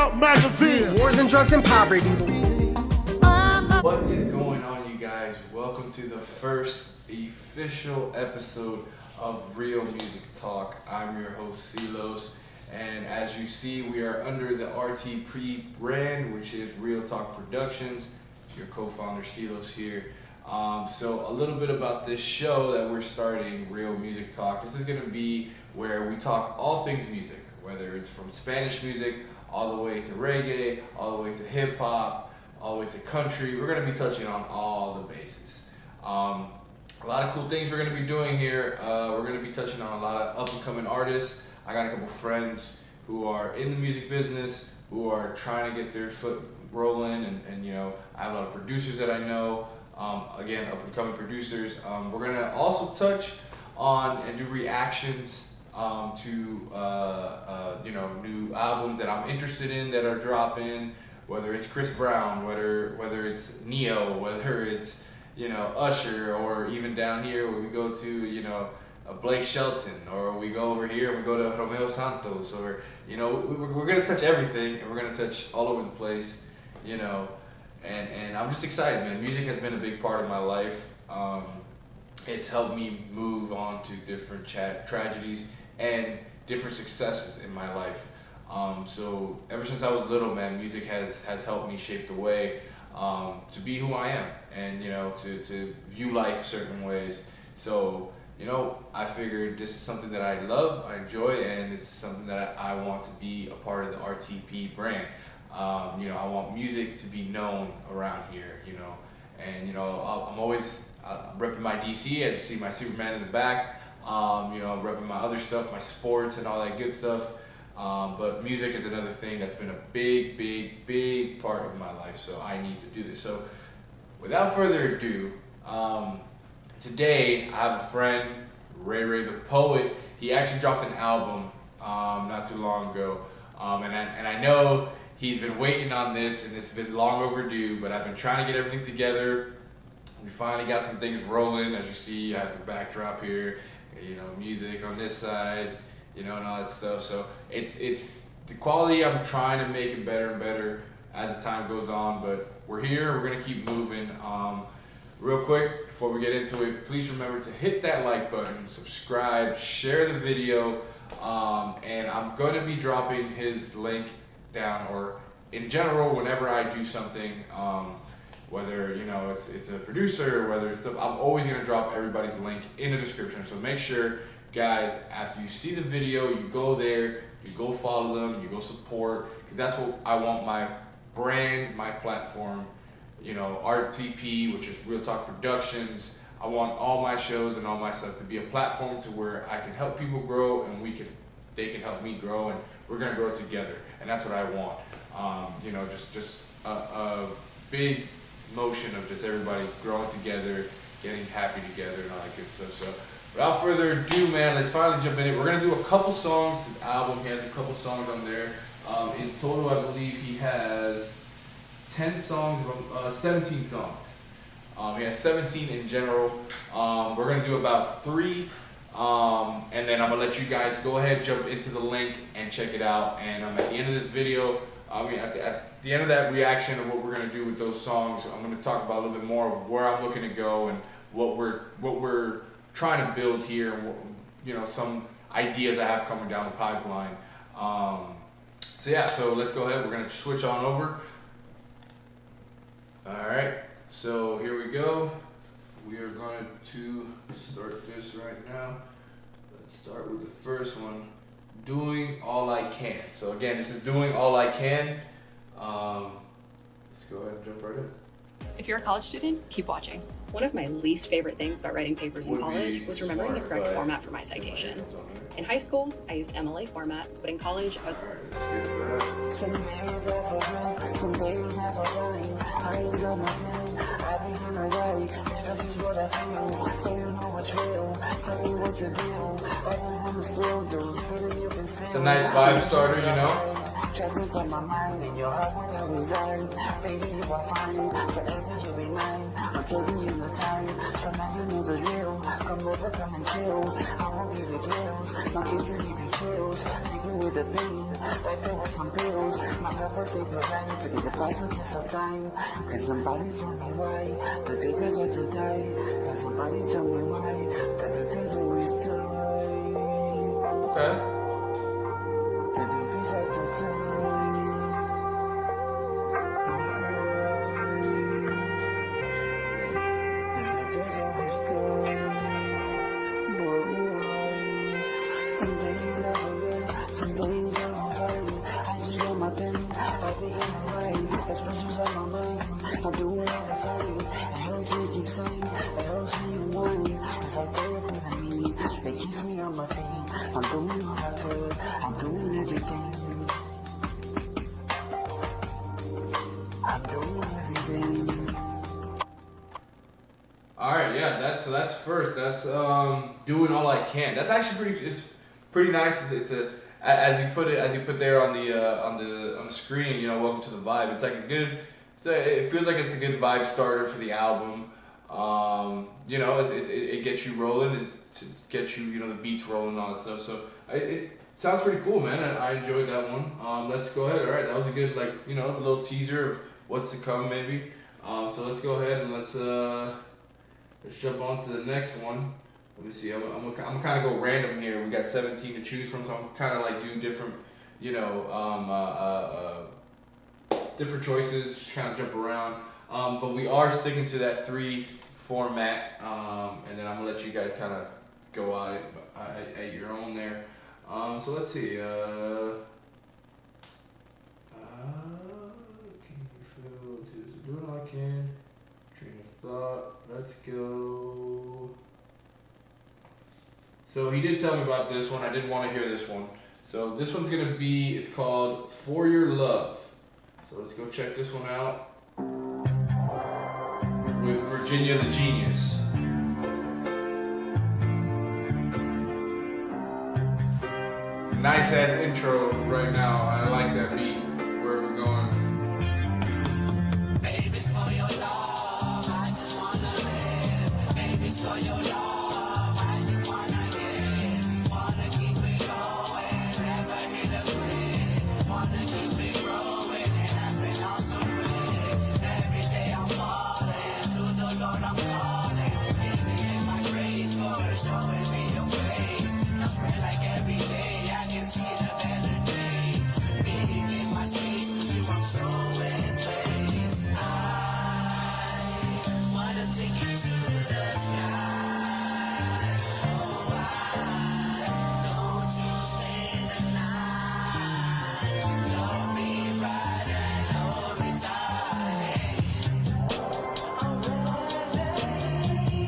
RealMusicTalk magazine. Wars and drugs and poverty. What is going on, you guys? Welcome to the first official episode of Real Music Talk. I'm your host, Silos, and as you see, we are under the RTP brand, which is Real Talk Productions. Your co-founder, Silos, here. So a little bit about this show that we're starting, Real Music Talk. This is going to be where we talk all things music, whether it's from Spanish music all the way to reggae, all the way to hip hop, all the way to country. We're going to be touching on all the bases. A lot of cool things we're going to be doing here. We're going to be touching on a lot of up and coming artists. I got a couple friends who are in the music business, who are trying to get their foot rolling, and you know, I have a lot of producers that I know. Again, up and coming producers. We're gonna also touch on and do reactions to you know, new albums that I'm interested in that are dropping. Whether it's Chris Brown, whether it's Neo, whether it's, you know, Usher, or even down here where we go to, you know, Blake Shelton, or we go over here and we go to Romeo Santos, or, you know, we're gonna touch everything, and we're gonna touch all over the place, you know. And I'm just excited, man. Music has been a big part of my life. It's helped me move on to different tragedies and different successes in my life. So ever since I was little, man, music has helped me shape the way to be who I am, and, you know, to view life certain ways. So, you know, I figured this is something that I love, I enjoy, and it's something that I want to be a part of the RTP brand. You know, I want music to be known around here, you know, and, you know, I'm always repping my DC, as you see my Superman in the back, you know, I'm repping my other stuff, my sports and all that good stuff, but music is another thing that's been a big part of my life, so I need to do this. So without further ado, today I have a friend, Ray the Poet. He actually dropped an album not too long ago, and I know he's been waiting on this, and it's been long overdue, but I've been trying to get everything together. We finally got some things rolling. As you see, I have the backdrop here, you know, music on this side, you know, and all that stuff. So it's the quality, I'm trying to make it better and better as the time goes on, but we're here, we're gonna keep moving. Real quick, before we get into it, please remember to hit that like button, subscribe, share the video, and I'm gonna be dropping his link down, or in general, whenever I do something, whether, you know, it's a producer, whether it's I'm always going to drop everybody's link in the description. So make sure, guys, after you see the video, you go there, you go follow them, you go support, because that's what I want my brand, my platform, you know, RTP, which is Real Talk Productions. I want all my shows and all my stuff to be a platform to where I can help people grow, and they can help me grow, and we're gonna grow together, and that's what I want. You know, just a big motion of just everybody growing together, getting happy together, and all that good stuff. So without further ado, man, let's finally jump in it. We're gonna do a couple songs. His album, he has a couple songs on there. In total, I believe he has 10 songs, 17 songs. He has 17 in general. We're gonna do about 3. And then I'm gonna let you guys go ahead, jump into the link and check it out. And at the end of this video, at the end of that reaction of what we're gonna do with those songs, I'm gonna talk about a little bit more of where I'm looking to go and what we're trying to build here, and what, you know, some ideas I have coming down the pipeline. So yeah, so let's go ahead. We're gonna switch on over. All right, so here we go. We are going to start this right now. Let's start with the first one, Doing All I Can. So again, this is Doing All I Can. Let's go ahead and jump right in. If you're a college student, keep watching. One of my least favorite things about writing papers in college was remembering the correct format for my citations. In high school, I used MLA format, but in college, I was... Some days I forget, some days I forget. I ain't got my name, I be in the way. Expresses what I feel, so you know what's real. Tell me what's the deal. I just wanna steal those feeling you can steal. It's a nice vibe starter, you know. Tries on my mind and your heart when I reside. Baby, you are fine, forever you'll be mine. I'm taking you the time, so now you know the deal. Come over, come and chill. I won't give you grills, my kisses give you chills, taking with the pain, like there was some pills. My love was safe for life, because if I for test of time. Cause somebody tell me why, the good girls have to die. Cause somebody tell me why, the good girls always die. Okay. The good girls have to die. The good girls always die. But why? Some days I forget, some days I don't fight. I just got my pen, I begin to write. Expressions on my mind, I do it all the time. It helps me keep sane, it helps me unwind. It's like therapy to me, it keeps me on my feet. I'm doing all I could, I'm doing everything. I'm doing everything. All right, yeah, that's first. That's doing all I can. That's actually it's pretty nice. It's a as you put there on the screen. You know, welcome to the vibe. It's like a good. It feels like it's a good vibe starter for the album. You know, it gets you rolling. It gets you the beats rolling and all that stuff. So it sounds pretty cool, man. I enjoyed that one. Let's go ahead. All right, that was a good it's a little teaser of what's to come maybe. So let's go ahead and let's jump on to the next one. Let me see. I'm kind of go random here. We got 17 to choose from, so I'm kind of like do different, different choices. Just kind of jump around. But we are sticking to that 3 format, and then I'm gonna let you guys kind of go at it at your own there. So let's see. Let's see. Doing all I can. Train of thought. Let's go. So he did tell me about this one. I did want to hear this one. So this one's gonna be. It's called "For Your Love." So let's go check this one out with Virginia the Genius. Nice ass intro right now. I like that beat. Where we're going. Baby's for your love, I just wanna live. Baby's for your love, I just wanna give. Wanna keep it going, never hit a quit. Wanna keep it growing, it happen all so quick. Every day I'm falling, to the Lord I'm calling. Baby, in my grace for showing me your face. I swear like every day I can see the better days. Being in my space with you, I'm so in place. I wanna take you to the sky. Oh, don't you stay the night. Love me right and hold me tight. I'm ready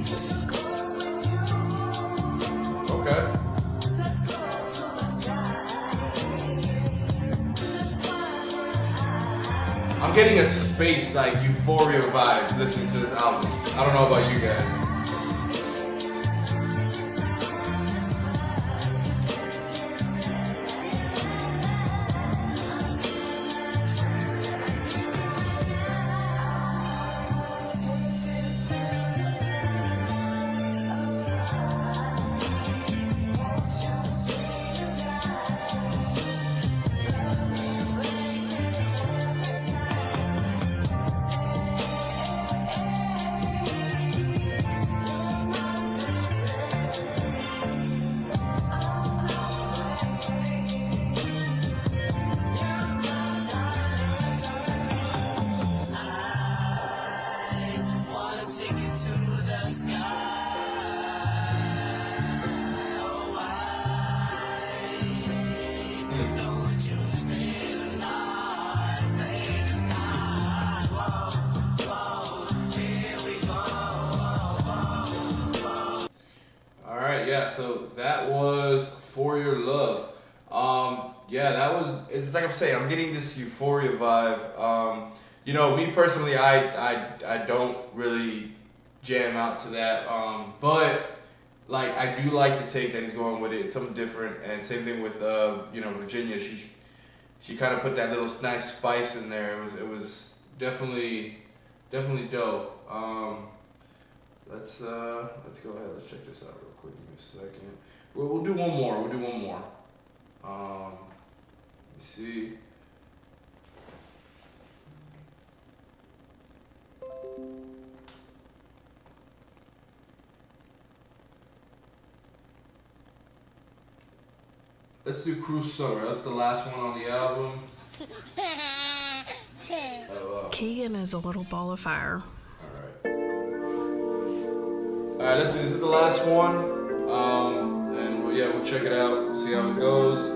to go with you. Okay. Let's go to the sky. Let's climb high. I'm getting a space like euphoria vibe listening to this album. I don't know about you guys. Wanna take you to the sky. Oh, don't you stay the night, stay the night. Whoa, here we go. All right, yeah. So that was "For Your Love." Yeah, that was. It's like I'm saying. I'm getting this euphoria vibe. Me personally, I don't really jam out to that. But like I do like the take that he's going with it. It's something different, and same thing with Virginia. She kind of put that little nice spice in there. It was definitely dope. let's go ahead. Let's check this out real quick. Give me a second. We'll do one more. Let me see. Let's do Cruel Summer. That's the last one on the album. Keegan is a little ball of fire. Alright, let's see. This is the last one. And we'll check it out, see how it goes.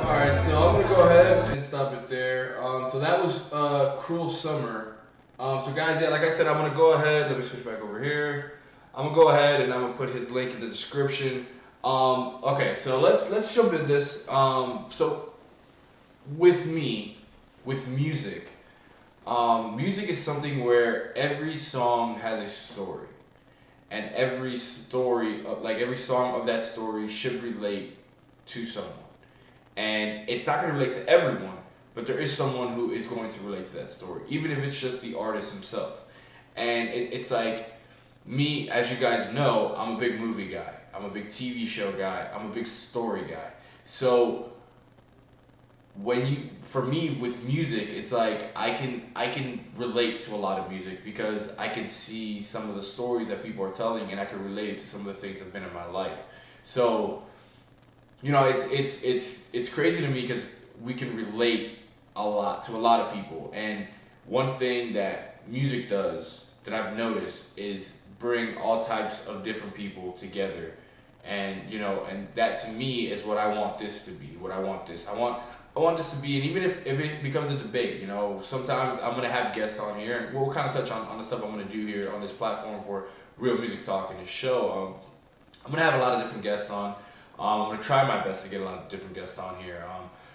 Alright, so I'm going to go ahead and stop it there. So that was Cruel Summer. So guys, yeah, like I said, I'm going to go ahead. Let me switch back over here. I'm going to go ahead and I'm going to put his link in the description. Okay, so let's jump in this. So with me, with music, music is something where every song has a story. And every story, like every song of that story should relate to someone. And it's not going to relate to everyone, but there is someone who is going to relate to that story, even if it's just the artist himself. And it's like, me, as you guys know, I'm a big movie guy. I'm a big TV show guy. I'm a big story guy. So for me with music, it's like I can relate to a lot of music because I can see some of the stories that people are telling, and I can relate it to some of the things that have been in my life. So, you know, it's crazy to me because we can relate a lot to a lot of people. And one thing that music does that I've noticed is bring all types of different people together. And, you know, and that to me is what I want this to be, I want this to be. And even if it becomes a debate, you know, sometimes I'm going to have guests on here, and we'll kind of touch on the stuff I'm going to do here on this platform for Real Music Talk and this show. I'm going to have a lot of different guests on. I'm going to try my best to get a lot of different guests on here,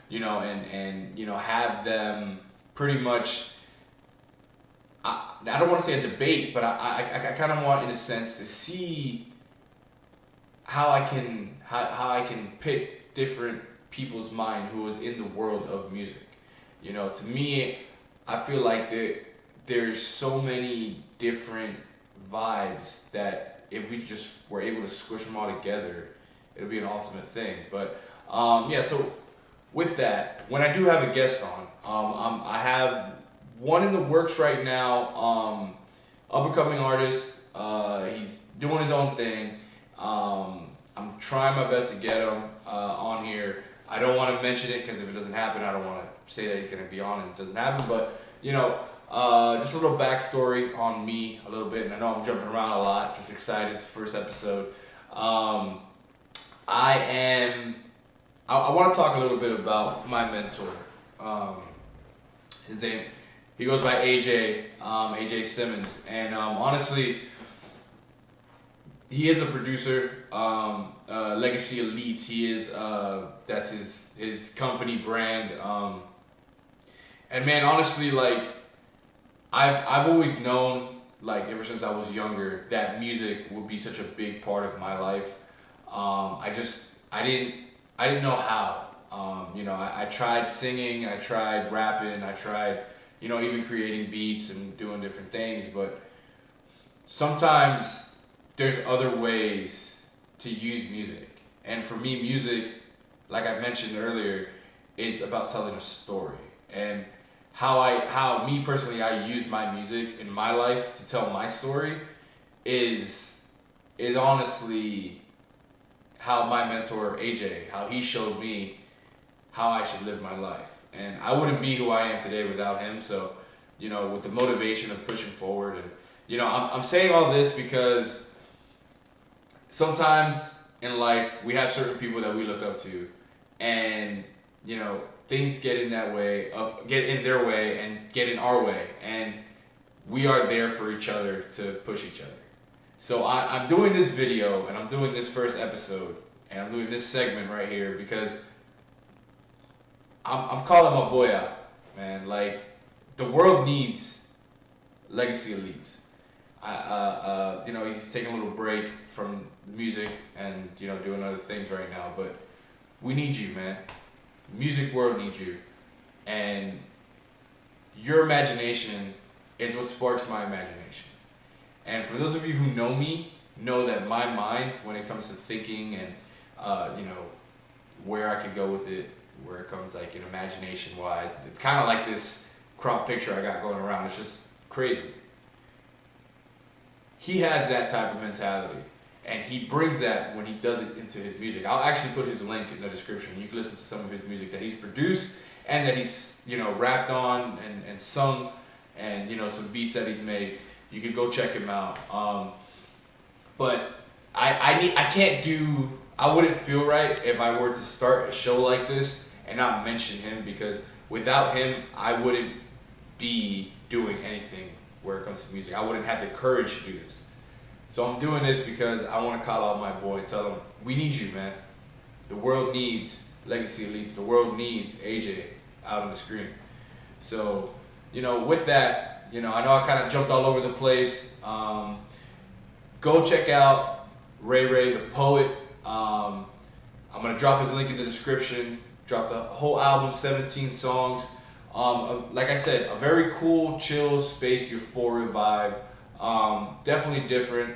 you know, and you know, have them pretty much, I don't want to say a debate, but I kind of want, in a sense, to see how I can pick different people's mind who is in the world of music. You know, to me, I feel like there's so many different vibes that if we just were able to squish them all together, it'll be an ultimate thing. But yeah, so with that, when I do have a guest on, I have one in the works right now, up and coming artist. He's doing his own thing. I'm trying my best to get him on here. I don't want to mention it because if it doesn't happen, I don't want to say that he's going to be on and it doesn't happen. But, you know, just a little backstory on me a little bit. And I know I'm jumping around a lot. Just excited. It's the first episode. I want to talk a little bit about my mentor. His name, he goes by AJ Simmons. And honestly, he is a producer, Legacy Elites. He is, that's his company brand. And man, honestly, like, I've always known, like, ever since I was younger, that music would be such a big part of my life. didn't know how. You know, I tried singing, I tried rapping, I tried, you know, even creating beats and doing different things, but sometimes there's other ways to use music. And for me, music, like I mentioned earlier, it's about telling a story. And how me personally, I use my music in my life to tell my story is honestly how my mentor AJ, how he showed me how I should live my life. And I wouldn't be who I am today without him. So, you know, with the motivation of pushing forward, and you know, I'm saying all this because sometimes in life we have certain people that we look up to, and you know, things get in that way, get in their way and get in our way, and we are there for each other to push each other. So I'm doing this video, and I'm doing this first episode, and I'm doing this segment right here because I'm calling my boy out, man. Like, the world needs legacy elites. You know, he's taking a little break from the music and, you know, doing other things right now, but we need you, man. Music world needs you, and your imagination is what sparks my imagination. And for those of you who know me, know that my mind, when it comes to thinking and you know, where I could go with it, where it comes like in imagination wise, it's kind of like this crop picture I got going around. It's just crazy. He has that type of mentality, and he brings that when he does it into his music. I'll actually put his link in the description. You can listen to some of his music that he's produced and that he's, you know, rapped on and sung, and, you know, some beats that he's made. You could go check him out. But I wouldn't feel right if I were to start a show like this and not mention him, because without him, I wouldn't be doing anything where it comes to music. I wouldn't have the courage to do this. So I'm doing this because I want to call out my boy and tell him, we need you, man. The world needs legacy elites. The world needs AJ out on the screen. So, you know, with that, you know, I know I kind of jumped all over the place. Go check out Ray the Poet. I'm going to drop his link in the description. Drop the whole album, 17 songs. Like I said, a very cool, chill, space, euphoria vibe. Definitely different.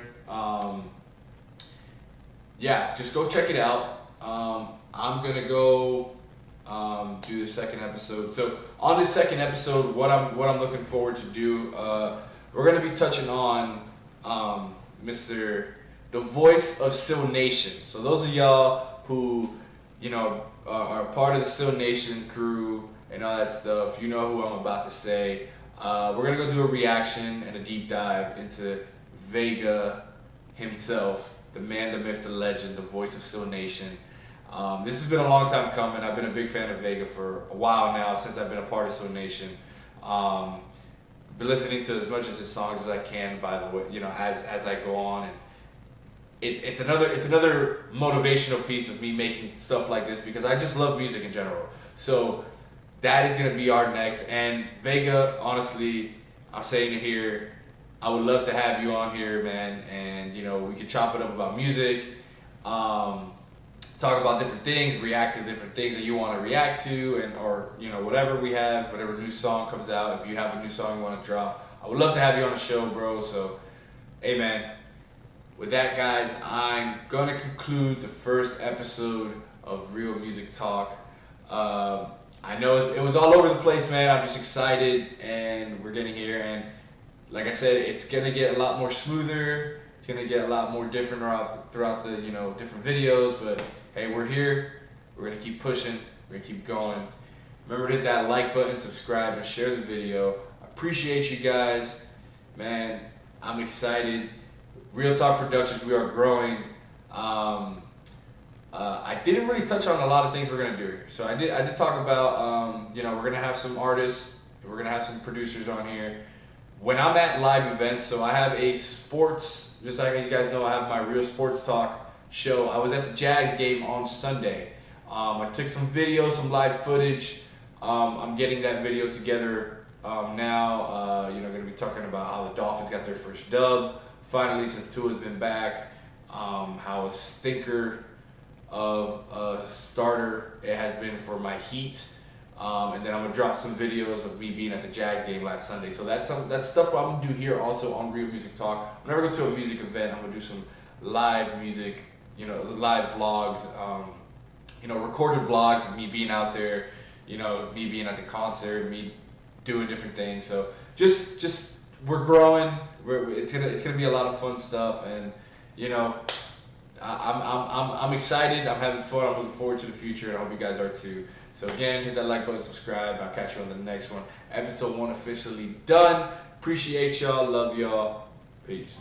Yeah, just go check it out. I'm going to go do the second episode. So on this second episode, what I'm looking forward to do, we're going to be touching on the voice of Still Nation. So those of y'all who, you know, are part of the Still Nation crew and all that stuff, you know who I'm about to say. We're going to go do a reaction and a deep dive into Vega himself, the man, the myth, the legend, the voice of Still Nation. This has been a long time coming. I've been a big fan of Vega for a while now, since I've been a part of Still Nation. Been listening to as much of his songs as I can, by the way, you know, as I go on, and it's another motivational piece of me making stuff like this, because I just love music in general. So that is gonna be our next. And Vega, honestly, I'm saying it here, I would love to have you on here, man, and you know, we could chop it up about music, talk about different things, react to different things that you want to react to, and or you know, whatever we have, whatever new song comes out. If you have a new song you want to drop, I would love to have you on the show, bro. So, hey, man. With that, guys, I'm gonna conclude the first episode of Real Music Talk. I know it was all over the place, man. I'm just excited, and we're getting here. And like I said, it's gonna get a lot more smoother. It's gonna get a lot more different throughout the you know, different videos. But hey, we're here. We're gonna keep pushing. We're gonna keep going. Remember to hit that like button, subscribe, and share the video. I appreciate you guys, man. I'm excited. Real Talk Productions, we are growing. I didn't really touch on a lot of things we're gonna do here. So I did talk about you know, we're gonna have some artists, we're gonna have some producers on here. When I'm at live events, so I have a sports, just like you guys know, I have my Real Sports Talk show. I was at the Jags game on Sunday. I took some video, some live footage. I'm getting that video together now. You know, gonna be talking about how the Dolphins got their first dub finally since Tua's been back. How a stinker of a starter it has been for my Heat. And then I'm gonna drop some videos of me being at the Jazz game last Sunday. So that's stuff I'm gonna do here also on Real Music Talk. Whenever I go to a music event, I'm gonna do some live music, live vlogs, recorded vlogs of me being out there, me being at the concert, me doing different things. So just we're growing. It's gonna be a lot of fun stuff, and I'm excited. I'm having fun. I'm looking forward to the future, and I hope you guys are too. So again, hit that like button, subscribe. I'll catch you on the next one. Episode 1 officially done. Appreciate y'all. Love y'all. Peace.